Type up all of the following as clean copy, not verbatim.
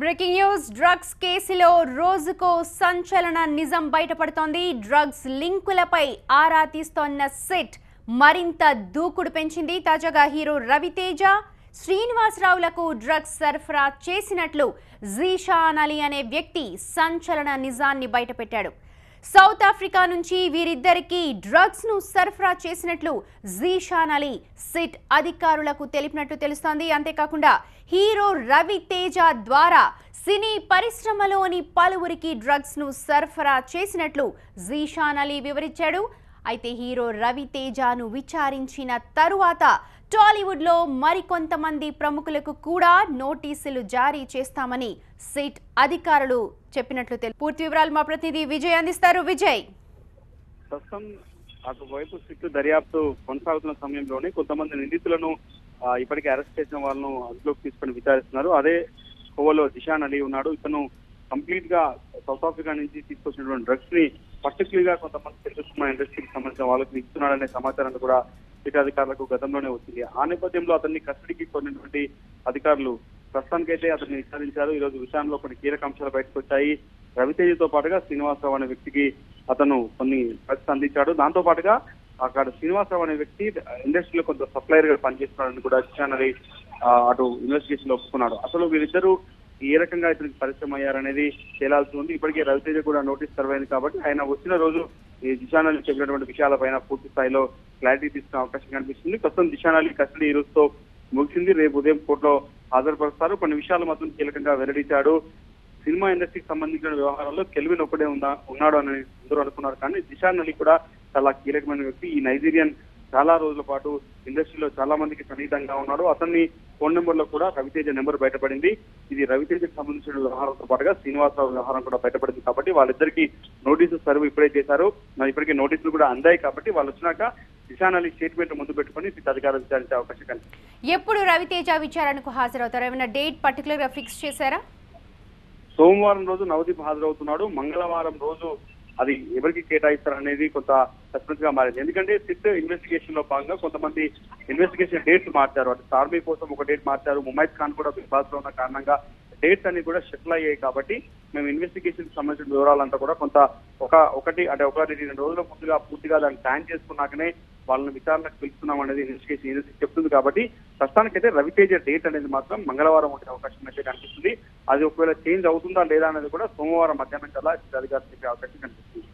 Breaking news drugs కేసులో రోజుకో సంచలన నిజం బయటపడుతోంది. డ్రగ్స్ లింకులపై ఆరా తీస్తోన్న సిట్ మరింత దూకుడు పెంచింది. తాజాగా హీరో రవితేజ, శ్రీనివాసరావులకు డ్రగ్స్ సరఫరా చేసినట్లు జీషాన్ అలీ అనే వ్యక్తి సంచలన నిజాన్ని బయటపెట్టాడు. సౌత్ ఆఫ్రికా నుంచి వీరిద్దరికి డ్రగ్స్ ను సరఫరా చేసినట్లు జీషాన్ అలీ సిట్ అధికారులకు తెలిపినట్టు తెలుస్తోంది. అంతేకాకుండా హీరో రవితేజ ద్వారా సినీ పరిశ్రమలోని పలువురికి డ్రగ్స్ ను సరఫరా చేసినట్లు జీషాన్ అలీ వివరించాడు. అయితే హీరో రవితేజను విచారించిన తరువాత టాలీవుడ్ లో మరికొంతమంది ప్రముఖులకు కూడా నోటీసులు జారీ చేస్తామని సిట్ అధికారులు చెప్పినట్లు పూర్తి వివరాలు మా ప్రతినిధి విజయ్ అందిస్తారు. విజయ్, ప్రస్తుతం అటువైపు సిట్ దర్యాప్తు కొనసాగుతున్న సమయంలోనే కొంతమంది నిందితులను ఇప్పటికే అరెస్ట్ చేసిన వాళ్ళను అదుపులోకి తీసుకుని విచారిస్తున్నారు. అదే కోవలో జీషాన్ అలీ ఉన్నాడు. ఇతను కంప్లీట్ గా సౌత్ ఆఫ్రికా నుంచి తీసుకొచ్చినటువంటి డ్రగ్స్ ని పర్టికులర్ గా కొంతమంది తెలుగు సినిమా ఇండస్ట్రీకి సంబంధించిన వాళ్ళకి ఇస్తున్నాడనే సమాచారం కూడా సిట్ అధికారులకు గతంలోనే వచ్చింది. ఆ నేపథ్యంలో అతన్ని కస్టడీకి కొన్నటువంటి అధికారులు ప్రస్తుతానికైతే అతన్ని విచారించారు. ఈ రోజు విషయంలో కొన్ని కీలక అంశాలు బయటకు వచ్చాయి. రవితేజతో పాటుగా శ్రీనివాసరావు అనే వ్యక్తికి అతను కొన్ని డ్రగ్స్ అందించాడు. దాంతో పాటుగా అక్కడ శ్రీనివాసరావు అనే వ్యక్తి ఇండస్ట్రీలో కొంత సప్లయర్ గా పనిచేస్తున్నాడని కూడా జీషాన్ అలీ అటు ఇన్వెస్టిగేషన్ లో ఒప్పుకున్నాడు. అసలు వీరిద్దరూ ఏ రకంగా ఇతనికి పరిచయం అయ్యారనేది తేలాల్సి ఉంది. ఇప్పటికే రవితేజ కూడా నోటీస్ సర్వ్ అయింది కాబట్టి ఆయన వచ్చిన రోజు ఈ జీషాన్ అలీ చెప్పినటువంటి విషయాలపైన పూర్తి స్థాయిలో క్లారిటీ తీసుకునే అవకాశం కనిపిస్తుంది. ప్రస్తుతం జీషాన్ అలీ కస్టడీ ఈ రోజుతో ముగిసింది. రేపు ఉదయం కోర్టులో హాజరుపరుస్తారు. కొన్ని విషయాలు మాత్రం కీలకంగా వెల్లడించాడు. సినిమా ఇండస్ట్రీకి సంబంధించిన వ్యవహారాల్లో కెల్విన్ ఒక్కడే ఉన్నాడు అని అందరూ అనుకున్నారు. కానీ జీషాన్ అలీ కూడా చాలా కీలకమైన వ్యక్తి. ఈ నైజీరియన్ చాలా రోజుల పాటు ఇండస్ట్రీలో చాలా మందికి సన్నిహితంగా ఉన్నాడు. అతన్ని ఫోన్ నెంబర్ లో కూడా రవితేజ నెంబర్ బయటపడింది. ఇది రవితేజకు సంబంధించిన వ్యవహారంతో పాటుగా శ్రీనివాసరావు వ్యవహారం కూడా బయటపడింది. కాబట్టి వాళ్ళిద్దరికి నోటీసు సర్వ్ ఇప్పుడే చేశారు. ఇప్పటికే నోటీసులు కూడా అందాయి. కాబట్టి వాళ్ళు వచ్చినాక జీషాన్ అలీ స్టేట్మెంట్ ముందు పెట్టుకుని సిట్ అధికారులు విచారించే అవకాశం కనిపిస్తుంది. ఎప్పుడు రవితేజ విచారణకు హాజరవుతారు? ఏమైనా డేట్ పర్టికులర్ గా ఫిక్స్ చేశారా? సోమవారం రోజు నవదీప్ హాజరవుతున్నాడు. మంగళవారం రోజు అది ఎవరికి కేటాయిస్తారనేది కొంత సస్పెన్స్ గా మారింది. ఎందుకంటే సిట్ ఇన్వెస్టిగేషన్ లో భాగంగా కొంతమంది ఇన్వెస్టిగేషన్ డేట్స్ మార్చారు. అంటే ఆర్మీ కోసం ఒక డేట్ మార్చారు. ముమైత్ ఖాన్ కూడా బిగ్ బాస్ లో ఉన్న కారణంగా డేట్స్ అన్ని కూడా షఫల్ అయ్యాయి. కాబట్టి మేము ఇన్వెస్టిగేషన్ సంబంధించిన వివరాలంతా కూడా కొంత ఒకటి 2 రోజుల ముందుగా పూర్తిగా దాన్ని ప్లాన్ చేసుకున్నాకనే వాళ్ళని విచారణకు పిలుస్తున్నాం అనేది ఇన్వెస్టిగేషన్ ఏజెన్సీ చెప్తుంది. కాబట్టి ప్రస్తుతానికైతే రవితేజ డేట్ అనేది మాత్రం మంగళవారం ఉండే అవకాశం అయితే కనిపిస్తుంది. అది ఒకవేళ చేంజ్ అవుతుందా లేదా అనేది కూడా సోమవారం మధ్యాహ్నం కల్లా అధికారులు చెప్పే అవకాశం కనిపిస్తుంది.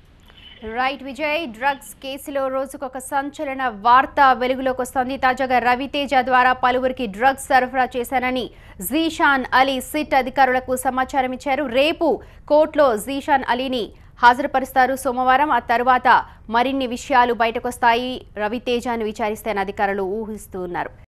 రైట్ విజయ్, డ్రగ్స్ కేసులో రోజుకొక సంచలన వార్త వెలుగులోకి వస్తోంది. తాజాగా రవితేజ ద్వారా పలువురికి డ్రగ్స్ సరఫరా చేశానని జీషాన్ అలీ సిట్ అధికారులకు సమాచారం ఇచ్చారు. రేపు కోర్టులో జీషాన్ అలీని హాజరుపరుస్తారు సోమవారం. ఆ తర్వాత మరిన్ని విషయాలు బయటకొస్తాయి. రవితేజను విచారిస్తాయని అధికారులు ఊహిస్తున్నారు.